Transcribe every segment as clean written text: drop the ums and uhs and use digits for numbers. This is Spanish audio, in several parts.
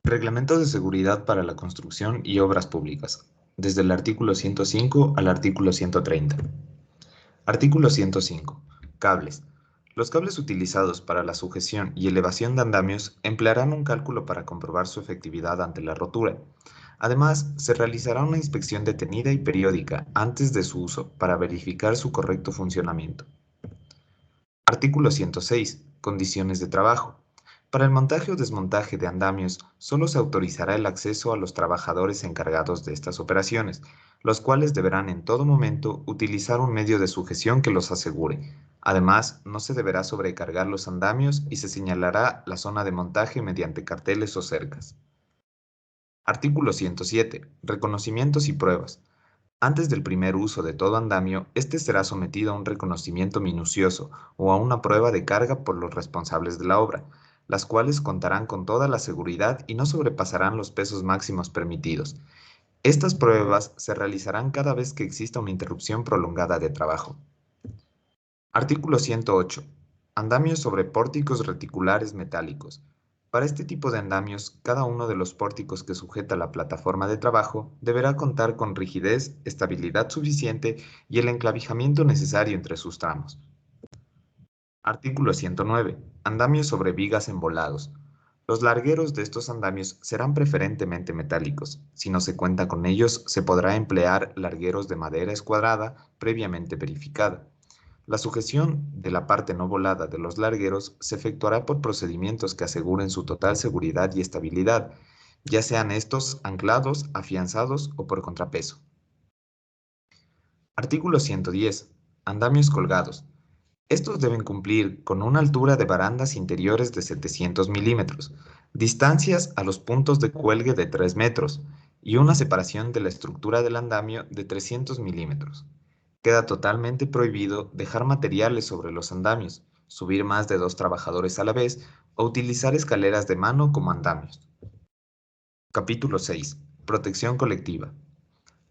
Reglamentos de seguridad para la construcción y obras públicas, desde el artículo 105 al artículo 130. Artículo 105. Cables. Los cables utilizados para la sujeción y elevación de andamios emplearán un cálculo para comprobar su efectividad ante la rotura. Además, se realizará una inspección detenida y periódica antes de su uso para verificar su correcto funcionamiento. Artículo 106. Condiciones de trabajo. Para el montaje o desmontaje de andamios, solo se autorizará el acceso a los trabajadores encargados de estas operaciones, los cuales deberán en todo momento utilizar un medio de sujeción que los asegure. Además, no se deberá sobrecargar los andamios y se señalará la zona de montaje mediante carteles o cercas. Artículo 107. Reconocimientos y pruebas. Antes del primer uso de todo andamio, este será sometido a un reconocimiento minucioso o a una prueba de carga por los responsables de la obra, las cuales contarán con toda la seguridad y no sobrepasarán los pesos máximos permitidos. Estas pruebas se realizarán cada vez que exista una interrupción prolongada de trabajo. Artículo 108. Andamios sobre pórticos reticulares metálicos. Para este tipo de andamios, cada uno de los pórticos que sujeta la plataforma de trabajo deberá contar con rigidez, estabilidad suficiente y el enclavijamiento necesario entre sus tramos. Artículo 109. Andamios sobre vigas embolados. Los largueros de estos andamios serán preferentemente metálicos. Si no se cuenta con ellos, se podrá emplear largueros de madera escuadrada previamente verificada. La sujeción de la parte no volada de los largueros se efectuará por procedimientos que aseguren su total seguridad y estabilidad, ya sean estos anclados, afianzados o por contrapeso. Artículo 110. Andamios colgados. Estos deben cumplir con una altura de barandas interiores de 700 milímetros, distancias a los puntos de cuelgue de 3 metros y una separación de la estructura del andamio de 300 milímetros. Queda totalmente prohibido dejar materiales sobre los andamios, subir más de 2 trabajadores a la vez o utilizar escaleras de mano como andamios. Capítulo 6. Protección colectiva.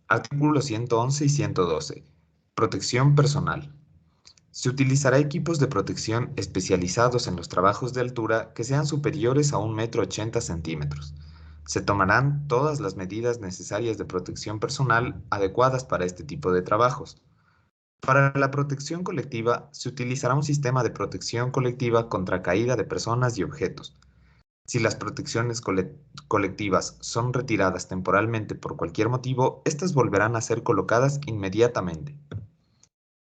Artículos 111 y 112. Protección personal. Se utilizará equipos de protección especializados en los trabajos de altura que sean superiores a 1,80 m. Se tomarán todas las medidas necesarias de protección personal adecuadas para este tipo de trabajos. Para la protección colectiva, se utilizará un sistema de protección colectiva contra caída de personas y objetos. Si las protecciones colectivas son retiradas temporalmente por cualquier motivo, estas volverán a ser colocadas inmediatamente.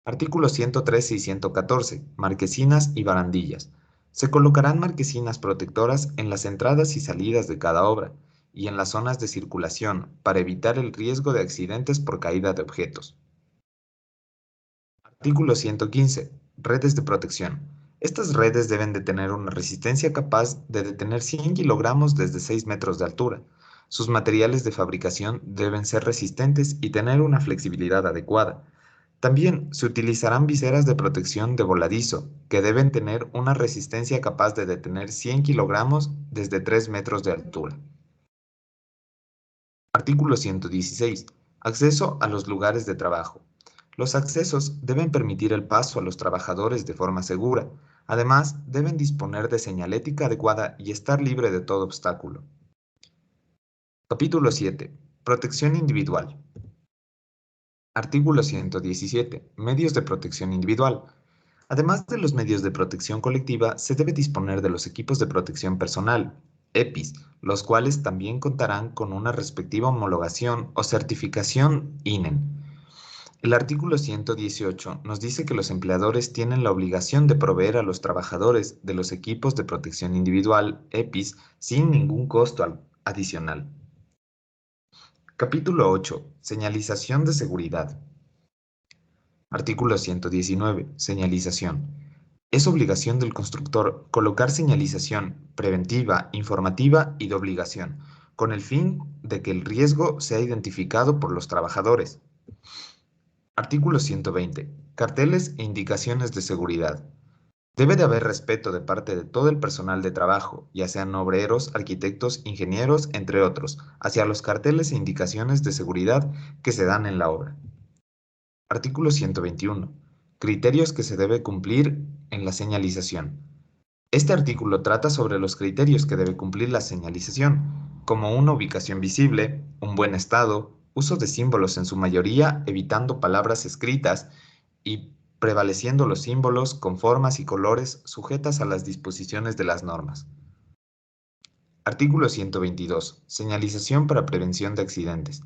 Artículos 113 y 114. Marquesinas y barandillas. Se colocarán marquesinas protectoras en las entradas y salidas de cada obra y en las zonas de circulación para evitar el riesgo de accidentes por caída de objetos. Artículo 115. Redes de protección. Estas redes deben de tener una resistencia capaz de detener 100 kilogramos desde 6 metros de altura. Sus materiales de fabricación deben ser resistentes y tener una flexibilidad adecuada. También se utilizarán viseras de protección de voladizo, que deben tener una resistencia capaz de detener 100 kilogramos desde 3 metros de altura. Artículo 116. Acceso a los lugares de trabajo. Los accesos deben permitir el paso a los trabajadores de forma segura. Además, deben disponer de señalética adecuada y estar libre de todo obstáculo. Capítulo 7. Protección individual. Artículo 117. Medios de protección individual. Además de los medios de protección colectiva, se debe disponer de los equipos de protección personal, EPIs, los cuales también contarán con una respectiva homologación o certificación INEN. El artículo 118 nos dice que los empleadores tienen la obligación de proveer a los trabajadores de los equipos de protección individual, EPIs, sin ningún costo adicional. Capítulo 8. Señalización de seguridad. Artículo 119. Señalización. Es obligación del constructor colocar señalización preventiva, informativa y de obligación, con el fin de que el riesgo sea identificado por los trabajadores. Artículo 120. Carteles e indicaciones de seguridad. Debe de haber respeto de parte de todo el personal de trabajo, ya sean obreros, arquitectos, ingenieros, entre otros, hacia los carteles e indicaciones de seguridad que se dan en la obra. Artículo 121. Criterios que se debe cumplir en la señalización. Este artículo trata sobre los criterios que debe cumplir la señalización. como una ubicación visible, un buen estado, uso de símbolos en su mayoría, evitando palabras escritas y prevaleciendo los símbolos con formas y colores sujetas a las disposiciones de las normas. Artículo 122. Señalización para prevención de accidentes.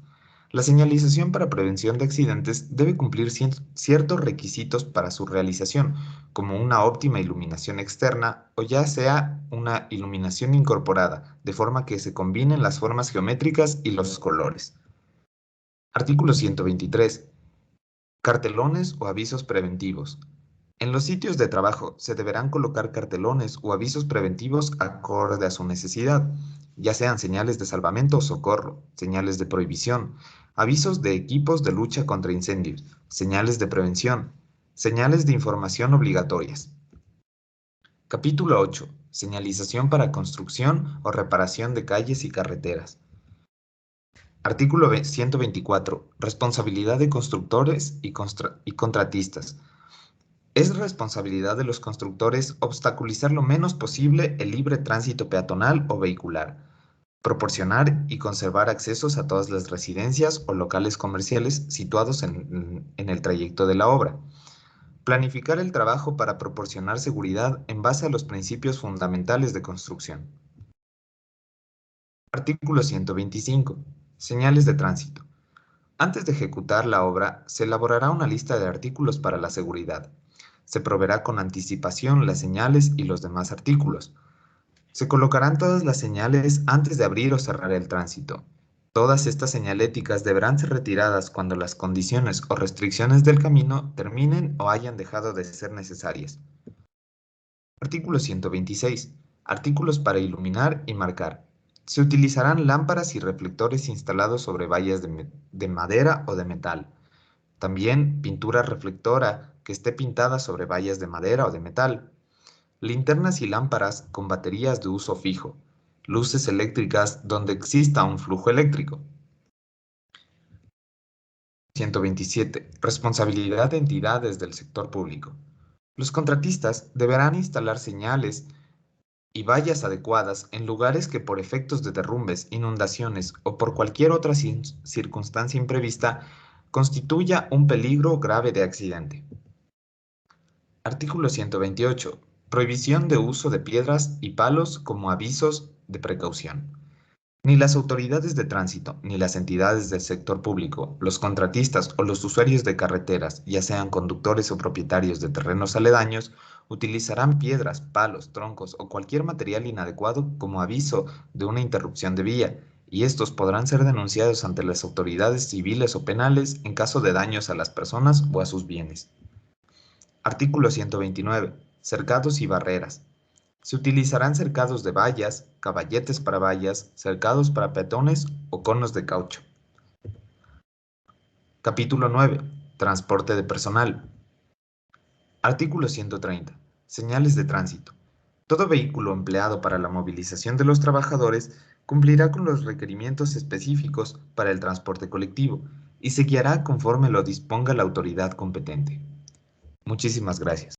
La señalización para prevención de accidentes debe cumplir ciertos requisitos para su realización, como una óptima iluminación externa o ya sea una iluminación incorporada, de forma que se combinen las formas geométricas y los colores. Artículo 123. Cartelones o avisos preventivos. En los sitios de trabajo se deberán colocar cartelones o avisos preventivos acorde a su necesidad, ya sean señales de salvamento o socorro, señales de prohibición, avisos de equipos de lucha contra incendios, señales de prevención, señales de información obligatorias. Capítulo 8. Señalización para construcción o reparación de calles y carreteras. Artículo 124. Responsabilidad de constructores y contratistas. Es responsabilidad de los constructores obstaculizar lo menos posible el libre tránsito peatonal o vehicular, proporcionar y conservar accesos a todas las residencias o locales comerciales situados en el trayecto de la obra, planificar el trabajo para proporcionar seguridad en base a los principios fundamentales de construcción. Artículo 125. Señales de tránsito. Antes de ejecutar la obra, se elaborará una lista de artículos para la seguridad. Se proveerá con anticipación las señales y los demás artículos. Se colocarán todas las señales antes de abrir o cerrar el tránsito. Todas estas señaléticas deberán ser retiradas cuando las condiciones o restricciones del camino terminen o hayan dejado de ser necesarias. Artículo 126. Artículos para iluminar y marcar. Se utilizarán lámparas y reflectores instalados sobre vallas de madera o de metal. También pintura reflectora que esté pintada sobre vallas de madera o de metal. Linternas y lámparas con baterías de uso fijo. Luces eléctricas donde exista un flujo eléctrico. 127. Responsabilidad de entidades del sector público. Los contratistas deberán instalar señales y vallas adecuadas en lugares que por efectos de derrumbes, inundaciones o por cualquier otra circunstancia imprevista constituya un peligro grave de accidente. Artículo 128. Prohibición de uso de piedras y palos como avisos de precaución. Ni las autoridades de tránsito, ni las entidades del sector público, los contratistas o los usuarios de carreteras, ya sean conductores o propietarios de terrenos aledaños, utilizarán piedras, palos, troncos o cualquier material inadecuado como aviso de una interrupción de vía, y estos podrán ser denunciados ante las autoridades civiles o penales en caso de daños a las personas o a sus bienes. Artículo 129. Cercados y barreras. Se utilizarán cercados de vallas, caballetes para vallas, cercados para peatones o conos de caucho. Capítulo 9. Transporte de personal. Artículo 130. Señales de tránsito. Todo vehículo empleado para la movilización de los trabajadores cumplirá con los requerimientos específicos para el transporte colectivo y se guiará conforme lo disponga la autoridad competente. Muchísimas gracias.